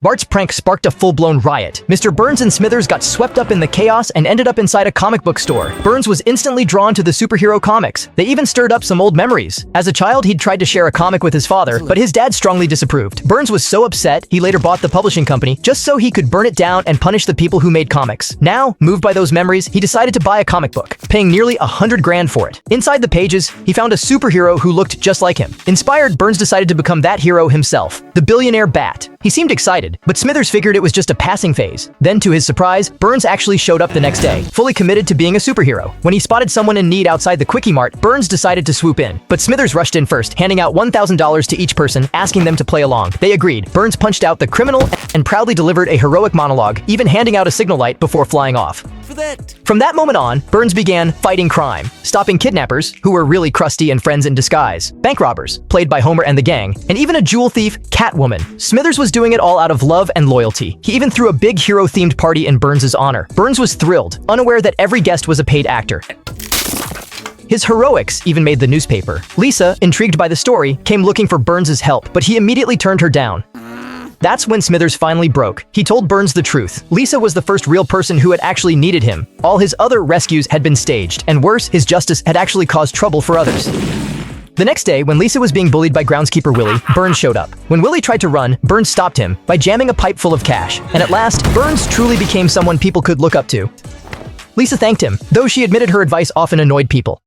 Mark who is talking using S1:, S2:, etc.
S1: Bart's prank sparked a full-blown riot. Mr. Burns and Smithers got swept up in the chaos and ended up inside a comic book store. Burns was instantly drawn to the superhero comics. They even stirred up some old memories. As a child, he'd tried to share a comic with his father, but his dad strongly disapproved. Burns was so upset, he later bought the publishing company just so he could burn it down and punish the people who made comics. Now, moved by those memories, he decided to buy a comic book, paying nearly $100 grand for it. Inside the pages, he found a superhero who looked just like him. Inspired, Burns decided to become that hero himself, the billionaire Bat. He seemed excited, but Smithers figured it was just a passing phase. Then, to his surprise, Burns actually showed up the next day, fully committed to being a superhero. When he spotted someone in need outside the Quickie Mart, Burns decided to swoop in. But Smithers rushed in first, handing out $1,000 to each person, asking them to play along. They agreed. Burns punched out the criminal and proudly delivered a heroic monologue, even handing out a signal light before flying off. From that moment on, Burns began fighting crime, stopping kidnappers, who were really crusty and friends in disguise, bank robbers, played by Homer and the gang, and even a jewel thief, Catwoman. Smithers was doing it all out of love and loyalty. He even threw a big hero-themed party in Burns' honor. Burns was thrilled, unaware that every guest was a paid actor. His heroics even made the newspaper. Lisa, intrigued by the story, came looking for Burns' help, but he immediately turned her down. That's when Smithers finally broke. He told Burns the truth. Lisa was the first real person who had actually needed him. All his other rescues had been staged, and worse, his justice had actually caused trouble for others. The next day, when Lisa was being bullied by groundskeeper Willie, Burns showed up. When Willie tried to run, Burns stopped him by jamming a pipe full of cash. And at last, Burns truly became someone people could look up to. Lisa thanked him, though she admitted her advice often annoyed people.